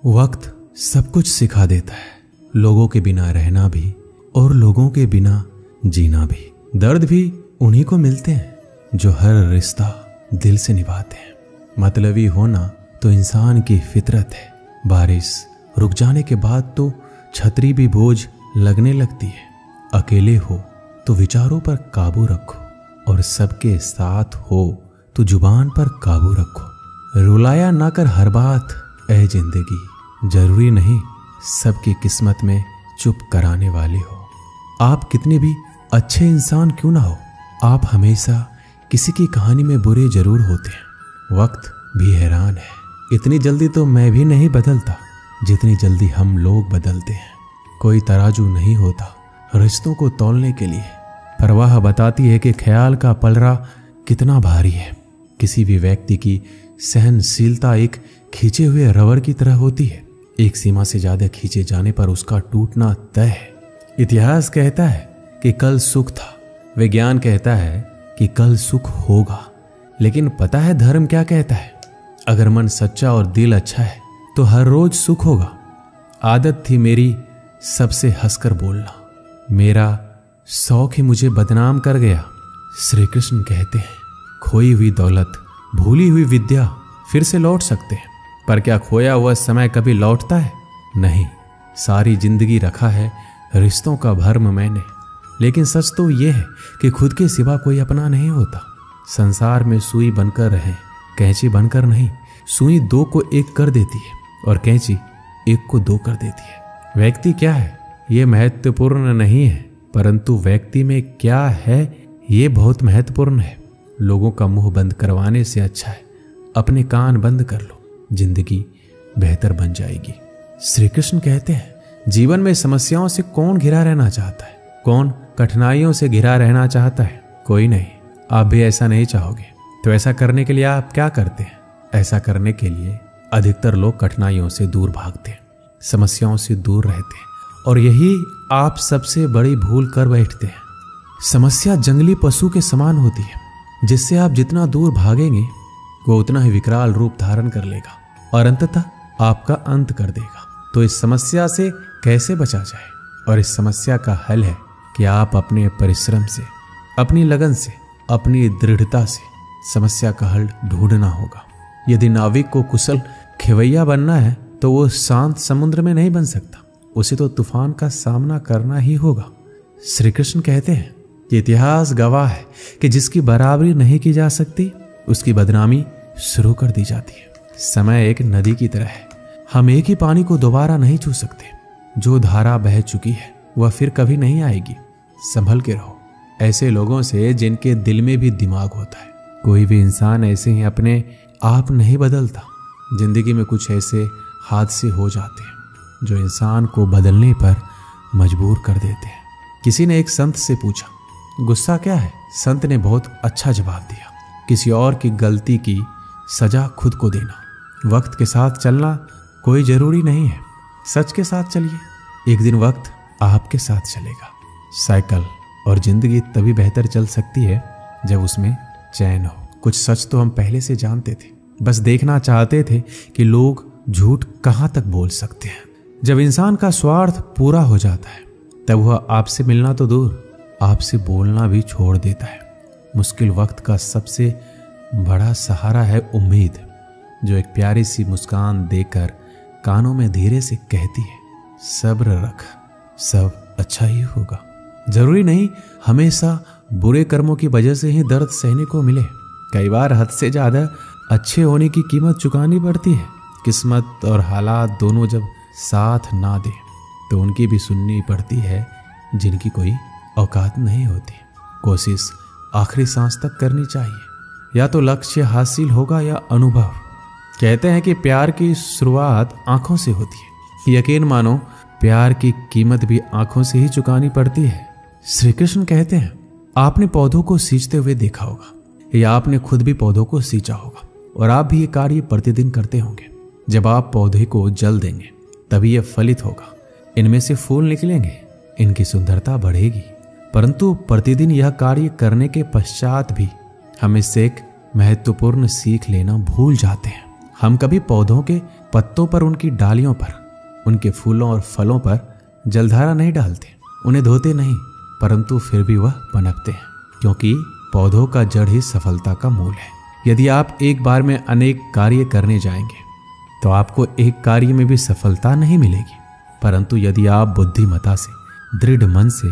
वक्त सब कुछ सिखा देता है, लोगों के बिना रहना भी और लोगों के बिना जीना भी। दर्द भी उन्हीं को मिलते हैं जो हर रिश्ता दिल से निभाते हैं। मतलबी होना तो इंसान की फितरत है। बारिश रुक जाने के बाद तो छतरी भी बोझ लगने लगती है। अकेले हो तो विचारों पर काबू रखो और सबके साथ हो तो जुबान पर काबू रखो। रुलाया ना कर हर बात ऐ जिंदगी, जरूरी नहीं सबकी किस्मत में चुप कराने वाले हो। आप कितने भी अच्छे इंसान क्यों ना हो, आप हमेशा किसी की कहानी में बुरे जरूर होते हैं। वक्त भी हैरान है, इतनी जल्दी तो मैं भी नहीं बदलता जितनी जल्दी हम लोग बदलते हैं। कोई तराजू नहीं होता रिश्तों को तौलने के लिए, परवाह बताती है कि ख्याल का पलड़ा कितना भारी है। किसी भी व्यक्ति की सहनशीलता एक खींचे हुए रबर की तरह होती है। एक सीमा से ज्यादा खींचे जाने पर उसका टूटना तय है। इतिहास कहता है कि कल सुख था, विज्ञान कहता है कि कल सुख होगा, लेकिन पता है धर्म क्या कहता है? अगर मन सच्चा और दिल अच्छा है तो हर रोज सुख होगा। आदत थी मेरी सबसे हंसकर बोलना, मेरा शौक ही मुझे बदनाम कर गया। श्री कृष्ण कहते हैं खोई हुई दौलत, भूली हुई विद्या फिर से लौट सकते हैं, पर क्या खोया हुआ समय कभी लौटता है? नहीं। सारी जिंदगी रखा है रिश्तों का भर्म मैंने, लेकिन सच तो यह है कि खुद के सिवा कोई अपना नहीं होता। संसार में सुई बनकर रहें, कैंची बनकर नहीं। सुई दो को एक कर देती है और कैंची एक को दो कर देती है। व्यक्ति क्या है ये महत्वपूर्ण नहीं है, परंतु व्यक्ति में क्या है ये बहुत महत्वपूर्ण है। लोगों का मुंह बंद करवाने से अच्छा है अपने कान बंद कर लो, जिंदगी बेहतर बन जाएगी। श्री कृष्ण कहते हैं जीवन में समस्याओं से कौन घिरा रहना चाहता है, कौन कठिनाइयों से घिरा रहना चाहता है? कोई नहीं। आप भी ऐसा नहीं चाहोगे तो ऐसा करने के लिए आप क्या करते हैं? ऐसा करने के लिए अधिकतर लोग कठिनाइयों से दूर भागते हैं, समस्याओं से दूर रहते हैं, और यही आप सबसे बड़ी भूल कर बैठते हैं। समस्या जंगली पशु के समान होती है, जिससे आप जितना दूर भागेंगे वो उतना ही विकराल रूप धारण कर लेगा और अंततः आपका अंत कर देगा। तो इस समस्या से कैसे बचा जाए? और इस समस्या का हल है कि आप अपने परिश्रम से, अपनी लगन से, अपनी दृढ़ता से समस्या का हल ढूंढना होगा। यदि नाविक को कुशल खेवैया बनना है तो वो शांत समुद्र में नहीं बन सकता, उसे तो तूफान का सामना करना ही होगा। श्री कृष्ण कहते हैं कि इतिहास गवाह है कि जिसकी बराबरी नहीं की जा सकती उसकी बदनामी शुरू कर दी जाती है। समय एक नदी की तरह है, हम एक ही पानी को दोबारा नहीं छू सकते। जो धारा बह चुकी है वह फिर कभी नहीं आएगी। संभल के रहो ऐसे लोगों से जिनके दिल में भी दिमाग होता है। कोई भी इंसान ऐसे ही अपने आप नहीं बदलता। जिंदगी में कुछ ऐसे हादसे हो जाते हैं जो इंसान को बदलने पर मजबूर कर देते हैं। किसी ने एक संत से पूछा गुस्सा क्या है? संत ने बहुत अच्छा जवाब दिया, किसी और की गलती की सजा खुद को देना। वक्त के साथ चलना कोई जरूरी नहीं है, सच के साथ चलिए, एक दिन वक्त आपके साथ चलेगा। साइकिल और जिंदगी तभी बेहतर चल सकती है जब उसमें चैन हो। कुछ सच तो हम पहले से जानते थे, बस देखना चाहते थे कि लोग झूठ कहां तक बोल सकते हैं। जब इंसान का स्वार्थ पूरा हो जाता है तब वह आपसे मिलना तो दूर, आपसे बोलना भी छोड़ देता है। मुश्किल वक्त का सबसे बड़ा सहारा है उम्मीद, जो एक प्यारी सी मुस्कान देकर कानों में धीरे से कहती है सब्र रख, सब अच्छा ही होगा। जरूरी नहीं हमेशा बुरे कर्मों की वजह से ही दर्द सहने को मिले। कई बार हद से ज्यादा अच्छे होने की कीमत चुकानी पड़ती है। किस्मत और हालात दोनों जब साथ ना दे तो उनकी भी सुननी पड़ती है जिनकी कोई औकात नहीं होती। कोशिश आखिरी सांस तक करनी चाहिए, या तो लक्ष्य हासिल होगा या अनुभव। कहते हैं कि प्यार की शुरुआत आंखों से होती है। यकीन मानो प्यार की कीमत भी आंखों से ही चुकानी पड़ती है। श्री कृष्ण कहते हैं आपने पौधों को सींचते हुए देखा होगा, या आपने खुद भी पौधों को सींचा होगा, और आप भी ये कार्य प्रतिदिन करते होंगे। जब आप पौधे को जल देंगे तभी यह फलित होगा, इनमें से फूल निकलेंगे, इनकी सुंदरता बढ़ेगी। परंतु प्रतिदिन यह कार्य करने के पश्चात भी हम इससे एक महत्वपूर्ण सीख लेना भूल जाते हैं। हम कभी पौधों के पत्तों पर, उनकी डालियों पर, उनके फूलों और फलों पर जलधारा नहीं डालते, उन्हें धोते नहीं, परंतु फिर भी वह पनपते हैं, क्योंकि पौधों का जड़ ही सफलता का मूल है। यदि आप एक बार में अनेक कार्य करने जाएंगे तो आपको एक कार्य में भी सफलता नहीं मिलेगी, परंतु यदि आप बुद्धिमता से, दृढ़ मन से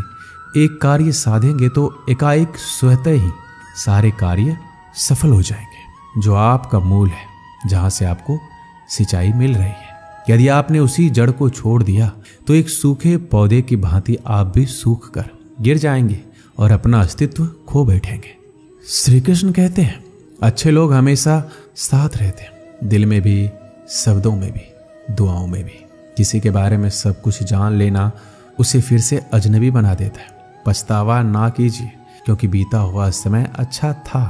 एक कार्य साधेंगे तो एकाएक स्वतः ही सारे कार्य सफल हो जाएंगे, जो आपका मूल है, जहां से आपको सिंचाई मिल रही है। यदि आपने उसी जड़ को छोड़ दिया तो एक सूखे पौधे की भांति आप भी सूख कर गिर जाएंगे और अपना अस्तित्व खो बैठेंगे। श्री कृष्ण कहते हैं, अच्छे लोग हमेशा साथ रहते हैं, दिल में भी, शब्दों में भी, दुआओं में भी। किसी के बारे में सब कुछ जान लेना उसे फिर से अजनबी बना देता है। पछतावा ना कीजिए, क्योंकि बीता हुआ समय अच्छा था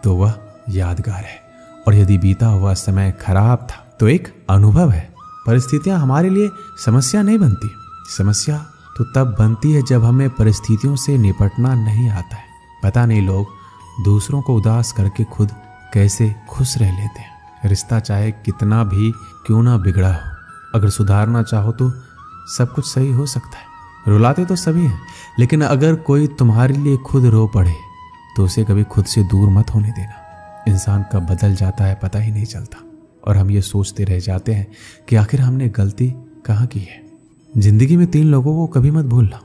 तो वह यादगार है, और यदि बीता हुआ समय खराब था तो एक अनुभव है। परिस्थितियां हमारे लिए समस्या नहीं बनती, समस्या तो तब बनती है जब हमें परिस्थितियों से निपटना नहीं आता है। पता नहीं लोग दूसरों को उदास करके खुद कैसे खुश रह लेते हैं। रिश्ता चाहे कितना भी क्यों ना बिगड़ा हो, अगर सुधारना चाहो तो सब कुछ सही हो सकता है। रुलाते तो सभी हैं, लेकिन अगर कोई तुम्हारे लिए खुद रो पड़े तो उसे कभी खुद से दूर मत होने देना। इंसान कब बदल जाता है पता ही नहीं चलता, और हम ये सोचते रह जाते हैं कि आखिर हमने गलती कहाँ की है। जिंदगी में 3 लोगों को कभी मत भूलना।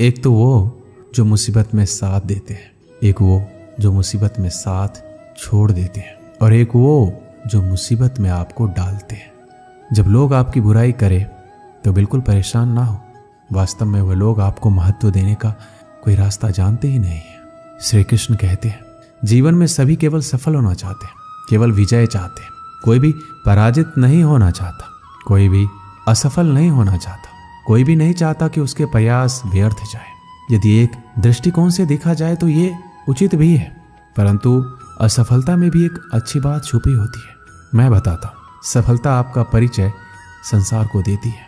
एक तो वो जो मुसीबत में साथ देते हैं, एक वो जो मुसीबत में साथ छोड़ देते हैं, और एक वो जो मुसीबत में आपको डालते हैं। जब लोग आपकी बुराई करें तो बिल्कुल परेशान ना हो, वास्तव में वह लोग आपको महत्व देने का कोई रास्ता जानते ही नहीं है। श्री कृष्ण कहते हैं, जीवन में सभी केवल सफल होना चाहते हैं, केवल विजय चाहते हैं। कोई भी पराजित नहीं होना चाहता, कोई भी असफल नहीं होना चाहता, कोई भी नहीं चाहता कि उसके प्रयास व्यर्थ जाए। यदि एक दृष्टिकोण से देखा जाए तो ये उचित भी है, परंतु असफलता में भी एक अच्छी बात छुपी होती है। मैं बताता हूँ। सफलता आपका परिचय संसार को देती है,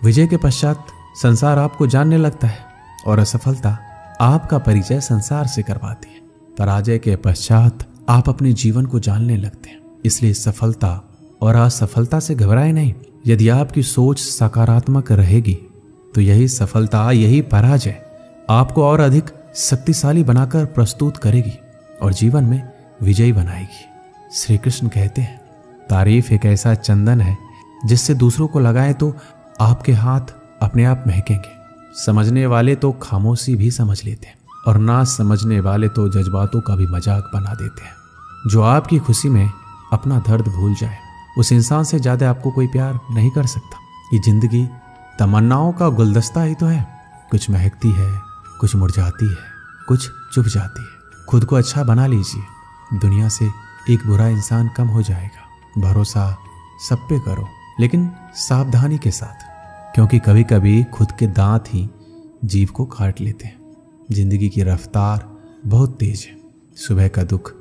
विजय के पश्चात संसार आपको जानने लगता है, और असफलता आपका परिचय संसार से करवाती है। पराजय के पश्चात आप अपने जीवन को जानने लगते हैं। इसलिए सफलता और असफलता से घबराए नहीं। यदि आपकी सोच सकारात्मक रहेगी तो यही सफलता, यही पराजय आपको और अधिक शक्तिशाली बनाकर प्रस्तुत करेगी और जीवन में विजयी बनाएगी। श्री कृष्ण कहते हैं, तारीफ एक ऐसा चंदन है जिससे दूसरों को लगाए तो आपके हाथ अपने आप महकेंगे। समझने वाले तो खामोशी भी समझ लेते हैं, और ना समझने वाले तो जज्बातों का भी मजाक बना देते हैं। जो आपकी खुशी में अपना दर्द भूल जाए, उस इंसान से ज्यादा आपको कोई प्यार नहीं कर सकता। ये जिंदगी तमन्नाओं का गुलदस्ता ही तो है, कुछ महकती है, कुछ मुरझाती है, कुछ चुभ जाती है। खुद को अच्छा बना लीजिए, दुनिया से एक बुरा इंसान कम हो जाएगा। भरोसा सब पे करो, लेकिन सावधानी के साथ, क्योंकि कभी कभी खुद के दांत ही जीभ को काट लेते हैं। जिंदगी की रफ्तार बहुत तेज है, सुबह का दुख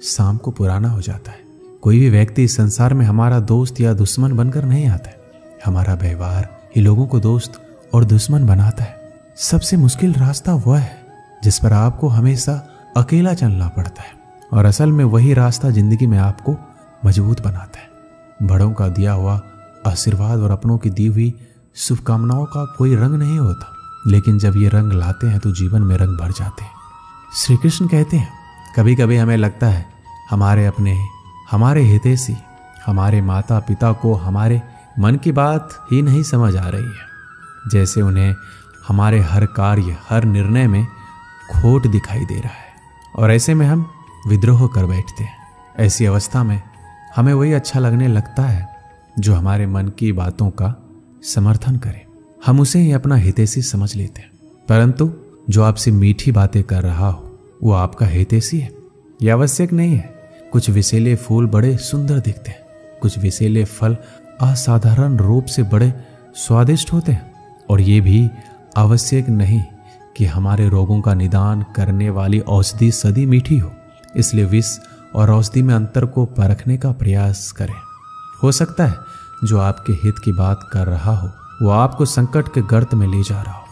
शाम को पुराना हो जाता है। कोई भी व्यक्ति इस संसार में हमारा दोस्त या दुश्मन बनकर नहीं आता है, हमारा व्यवहार ही लोगों को दोस्त और दुश्मन बनाता है। सबसे मुश्किल रास्ता वह है जिस पर आपको हमेशा अकेला चलना पड़ता है, और असल में वही रास्ता जिंदगी में आपको मजबूत बनाता है। बड़ों का दिया हुआ आशीर्वाद और अपनों की दी हुई शुभकामनाओं का कोई रंग नहीं होता, लेकिन जब ये रंग लाते हैं तो जीवन में रंग भर जाते हैं। श्री कृष्ण कहते हैं, कभी कभी हमें लगता है हमारे अपने, हमारे हितैषी, हमारे माता पिता को हमारे मन की बात ही नहीं समझ आ रही है, जैसे उन्हें हमारे हर कार्य, हर निर्णय में खोट दिखाई दे रहा है, और ऐसे में हम विद्रोह कर बैठते हैं। ऐसी अवस्था में हमें वही अच्छा लगने लगता है जो हमारे मन की बातों का समर्थन करे। हम उसे ही अपना हितैषी समझ लेते हैं, परंतु जो आपसे मीठी बातें कर रहा हो वो आपका हितैषी है, यह आवश्यक नहीं है। कुछ विषैले फूल बड़े सुंदर दिखते हैं, कुछ विषैले फल असाधारण रूप से बड़े स्वादिष्ट होते हैं, और ये भी आवश्यक नहीं कि हमारे रोगों का निदान करने वाली औषधि सदी मीठी हो। इसलिए विष और औषधि में अंतर को परखने का प्रयास करें। हो सकता है जो आपके हित की बात कर रहा हो वो आपको संकट के गर्त में ले जा रहा हो।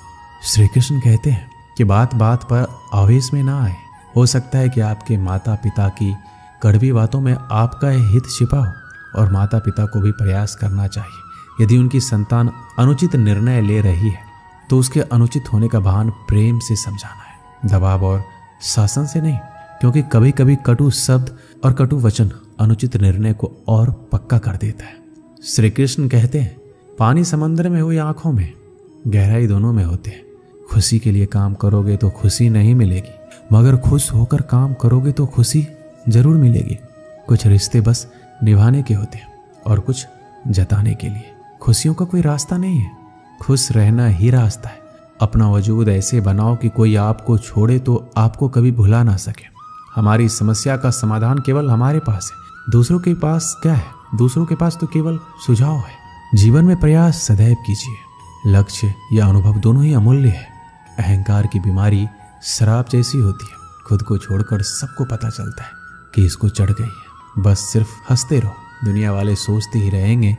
श्री कृष्ण कहते हैं कि बात बात पर आवेश में ना आए। हो सकता है कि आपके माता पिता की कड़वी बातों में आपका हित छिपा हो, और माता पिता को भी प्रयास करना चाहिए। यदि उनकी संतान अनुचित निर्णय ले रही है तो उसके अनुचित होने का भान प्रेम से समझाना है, दबाव और शासन से नहीं, क्योंकि कभी कभी कटु शब्द और कटु वचन अनुचित निर्णय को और पक्का कर देता है। श्री कृष्ण कहते हैं, पानी समंदर में हो या आंखों में, गहराई दोनों में होते हैं। खुशी के लिए काम करोगे तो खुशी नहीं मिलेगी, मगर खुश होकर काम करोगे तो खुशी जरूर मिलेगी। कुछ रिश्ते बस निभाने के होते हैं और कुछ जताने के लिए। खुशियों का कोई रास्ता नहीं है, खुश रहना ही रास्ता है। अपना वजूद ऐसे बनाओ कि कोई आपको छोड़े तो आपको कभी भुला ना सके। हमारी समस्या का समाधान केवल हमारे पास है, दूसरों के पास क्या है? दूसरों के पास तो केवल सुझाव है। जीवन में प्रयास सदैव कीजिए। लक्ष्य या अनुभव दोनों ही अमूल्य है। अहंकार की बीमारी शराब जैसी होती है, खुद को छोड़कर सबको पता चलता है कि इसको चढ़ गई है। बस सिर्फ हंसते रहो, दुनिया वाले सोचते ही रहेंगे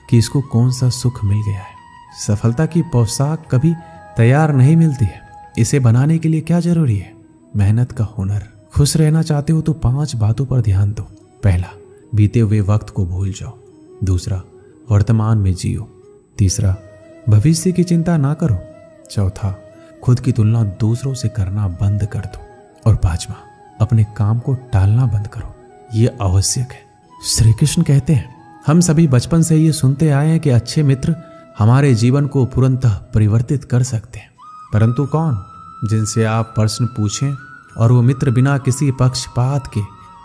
कि इसको कौन सा सुख मिल गया है। सफलता की पोशाक कभी तैयार नहीं मिलती है, इसे बनाने के लिए क्या जरूरी है? मेहनत का हुनर। खुश रहना चाहते हो तो 5 बातों पर ध्यान दो। पहला, बीते हुए वक्त को भूल जाओ। दूसरा, वर्तमान में जियो। तीसरा, भविष्य की चिंता ना करो। चौथा, खुद की तुलना दूसरों से करना बंद कर दो। और 5वां, अपने काम को टालना बंद करो। ये आवश्यक है। श्री कृष्ण कहते हैं, हम सभी बचपन से ये सुनते आए हैं कि अच्छे मित्र हमारे जीवन को पूर्णतः परिवर्तित कर सकते हैं। परंतु कौन? जिनसे आप प्रश्न पूछें और वो मित्र बिना किसी पक्षपात के,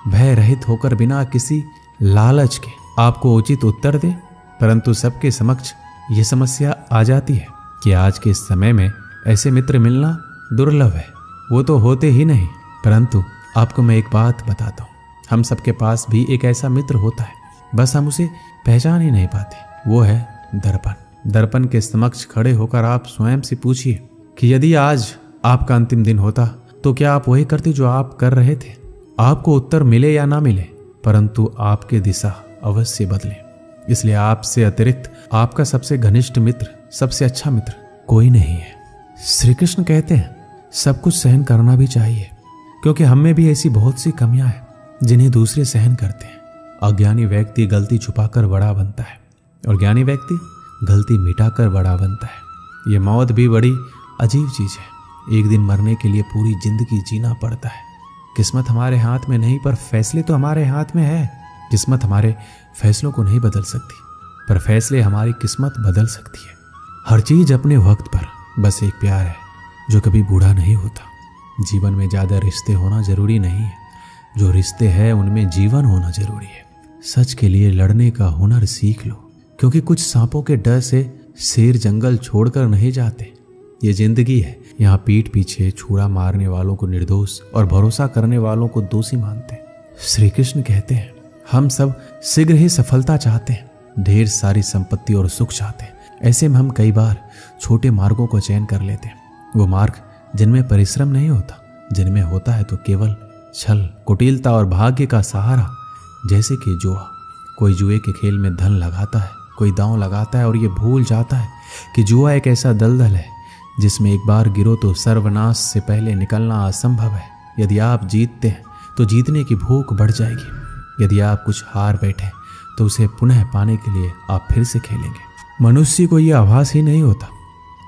भय रहित होकर, बिना किसी लालच के आपको उचित उत्तर दे। परंतु सबके समक्ष ये समस्या आ जाती है कि आज के समय में ऐसे मित्र मिलना दुर्लभ है, वो तो होते ही नहीं। परंतु आपको मैं एक बात बताता हूँ, हम सबके पास भी एक ऐसा मित्र होता है, बस हम उसे पहचान ही नहीं पाते। वो है दर्पण। दर्पण के समक्ष खड़े होकर आप स्वयं से पूछिए कि यदि आज आपका अंतिम दिन होता तो क्या आप वही करते जो आप कर रहे थे? आपको उत्तर मिले या ना मिले, परंतु आपकी दिशा अवश्य बदले। इसलिए आपसे अतिरिक्त आपका सबसे घनिष्ठ मित्र, सबसे अच्छा मित्र कोई नहीं है। श्री कृष्ण कहते हैं, सब कुछ सहन करना भी चाहिए, क्योंकि हम में भी ऐसी बहुत सी कमियां हैं जिन्हें दूसरे सहन करते हैं। अज्ञानी व्यक्ति गलती छुपाकर बड़ा बनता है और ज्ञानी व्यक्ति गलती मिटाकर बड़ा बनता है। ये मौत भी बड़ी अजीब चीज है। एक दिन मरने के लिए पूरी जिंदगी जीना पड़ता है। किस्मत हमारे हाथ में नहीं, पर फैसले तो हमारे हाथ में है। किस्मत हमारे फैसलों को नहीं बदल सकती, पर फैसले हमारी किस्मत बदल सकती है। हर चीज अपने वक्त पर। बस एक प्यार है जो कभी बूढ़ा नहीं होता। जीवन में ज्यादा रिश्ते होना जरूरी नहीं है, जो रिश्ते हैं उनमें जीवन होना जरूरी है। सच के लिए लड़ने का हुनर सीख लो, क्योंकि कुछ सांपों के डर से शेर जंगल छोड़कर नहीं जाते। ये जिंदगी है, यहाँ पीठ पीछे छुरा मारने वालों को निर्दोष और भरोसा करने वालों को दोषी मानते हैं। श्री कृष्ण कहते हैं, हम सब शीघ्र ही सफलता चाहते हैं, ढेर सारी संपत्ति और सुख चाहते हैं। ऐसे में हम कई बार छोटे मार्गों को चयन कर लेते हैं, वो मार्ग जिनमें परिश्रम नहीं होता, जिनमें होता है तो केवल छल, कुटिलता और भाग्य का सहारा। जैसे कि जुआ। कोई जुए के खेल में धन लगाता है, कोई दांव लगाता है और ये भूल जाता है कि जुआ एक ऐसा दलदल है जिसमें एक बार गिरो तो सर्वनाश से पहले निकलना असंभव है। यदि आप जीतते हैं तो जीतने की भूख बढ़ जाएगी। यदि आप कुछ हार बैठे तो उसे पुनः पाने के लिए आप फिर से खेलेंगे। मनुष्य को यह आभास ही नहीं होता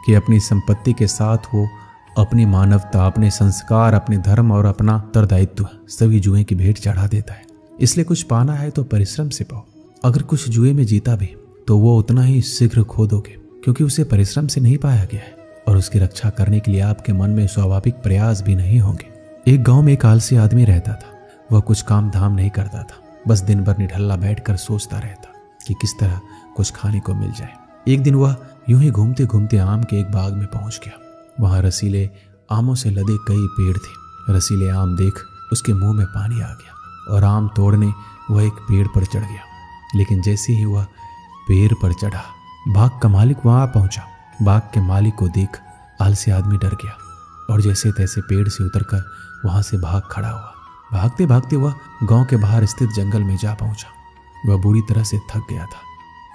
कि अपनी संपत्ति के साथ वो अपनी मानवता, अपने संस्कार, अपने धर्म और अपना उत्तरदायित्व सभी जुए की भेंट चढ़ा देता है। इसलिए कुछ पाना है तो परिश्रम से पाओ। अगर कुछ जुए में जीता भी तो वो उतना ही शीघ्र खो दोगे, क्योंकि उसे परिश्रम से नहीं पाया गया है और उसकी रक्षा करने के लिए आपके मन में स्वाभाविक प्रयास भी नहीं होंगे। एक गांव में एक आलसी आदमी रहता था। वह कुछ काम धाम नहीं करता था, बस दिन भर निठल्ला बैठकर सोचता रहता कि किस तरह कुछ खाने को मिल जाए। एक दिन वह यूं ही घूमते घूमते आम के एक बाग में पहुंच गया। वहां रसीले आमों से लदे कई पेड़ थे। रसीले आम देख उसके मुंह में पानी आ गया और आम तोड़ने वह एक पेड़ पर चढ़ गया। लेकिन जैसे ही वह पेड़ पर चढ़ा, बाग का मालिक वहां पहुंचा। बाग के मालिक को देख आलसी आदमी डर गया और जैसे तैसे पेड़ से उतरकर वहां से भाग खड़ा हुआ। भागते भागते वह गांव के बाहर स्थित जंगल में जा पहुंचा। वह बुरी तरह से थक गया था,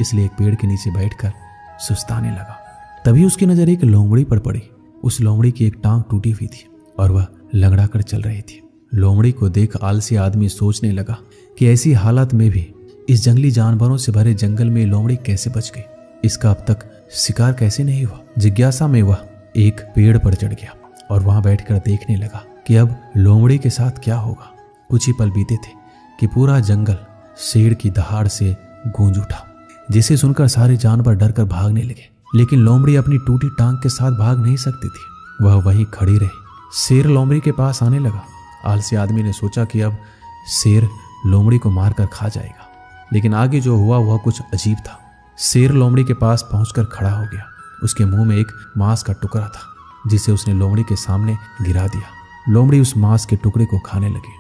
इसलिए एक पेड़ के नीचे बैठकर सुस्ताने लगा। तभी उसकी नजर एक लोमड़ी पर पड़ी। उस लोमड़ी की एक टांग टूटी हुई थी और वह लंगड़ा कर चल रही थी। लोमड़ी को देख आलसी आदमी सोचने लगा कि ऐसी हालत में भी इस जंगली जानवरों से भरे जंगल में लोमड़ी कैसे बच गई? इसका अब तक शिकार कैसे नहीं हुआ? जिज्ञासा में वह एक पेड़ पर चढ़ गया और वहां बैठकर देखने लगा कि अब लोमड़ी के साथ क्या होगा। कुछ ही पल बीते थे कि पूरा जंगल शेर की दहाड़ से गूंज उठा, जिसे सुनकर सारे जानवर डरकर भागने लगे। लेकिन लोमड़ी अपनी टूटी टांग के साथ भाग नहीं सकती थी, वह वहीं खड़ी रही। शेर लोमड़ी के पास आने लगा। आलसी आदमी ने सोचा कि अब शेर लोमड़ी को मारकर खा जाएगा, लेकिन आगे जो हुआ वह कुछ अजीब था। शेर लोमड़ी के पास पहुंचकर खड़ा हो गया। उसके मुंह में एक मांस का टुकड़ा था, जिसे उसने लोमड़ी के सामने गिरा दिया। लोमड़ी उस मांस के टुकड़े को खाने लगी।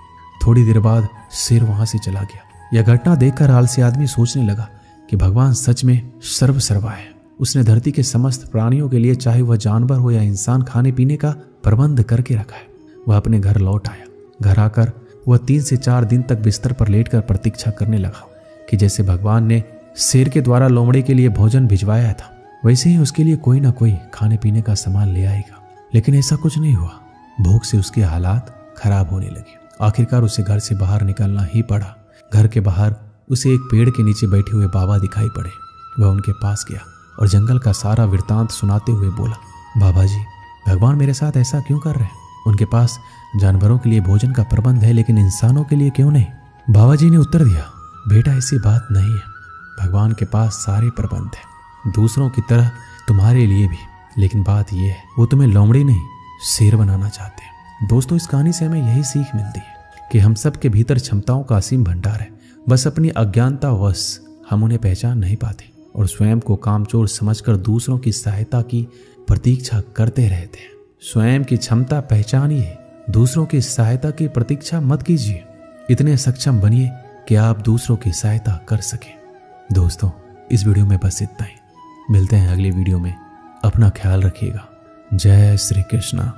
थोड़ी देर बाद शेर वहां से चला गया। यह घटना देखकर आलसी आदमी सोचने लगा कि भगवान सच में सर्वसर्वा है। उसने धरती के समस्त प्राणियों के लिए, चाहे वह जानवर हो या इंसान, खाने पीने का प्रबंध करके रखा है। वह अपने घर लौट आया। घर आकर वह 3 से 4 दिन तक बिस्तर पर लेटकर प्रतीक्षा करने लगा कि जैसे भगवान ने शेर के द्वारा लोमड़ी के लिए भोजन भिजवाया था, वैसे ही उसके लिए कोई ना कोई खाने पीने का सामान ले आएगा। लेकिन ऐसा कुछ नहीं हुआ। भूख से उसके हालात खराब होने लगे। आखिरकार उसे घर से बाहर निकलना ही पड़ा। घर के बाहर उसे एक पेड़ के नीचे बैठे हुए बाबा दिखाई पड़े। वह उनके पास गया और जंगल का सारा वृत्तांत सुनाते हुए बोला, बाबा जी, भगवान मेरे साथ ऐसा क्यों कर रहे हैं? उनके पास जानवरों के लिए भोजन का प्रबंध है, लेकिन इंसानों के लिए क्यों नहीं? बाबा जी ने उत्तर दिया, बेटा ऐसी बात नहीं है। भगवान के पास सारे प्रबंध है, दूसरों की तरह तुम्हारे लिए भी। लेकिन बात यह है, वो तुम्हें लोमड़ी नहीं शेर बनाना चाहते हैं। दोस्तों, इस कहानी से हमें यही सीख मिलती है कि हम सब के भीतर क्षमताओं का असीम भंडार है। बस अपनी अज्ञानतावश हम उन्हें पहचान नहीं पाते और स्वयं को कामचोर समझकर दूसरों की सहायता की प्रतीक्षा करते रहते हैं। स्वयं की क्षमता पहचानिए, दूसरों की सहायता की प्रतीक्षा मत कीजिए। इतने सक्षम बनिए कि आप दूसरों की सहायता कर सकें। दोस्तों, इस वीडियो में बस इतना ही। मिलते हैं अगली वीडियो में। अपना ख्याल रखिएगा। जय श्री कृष्णा।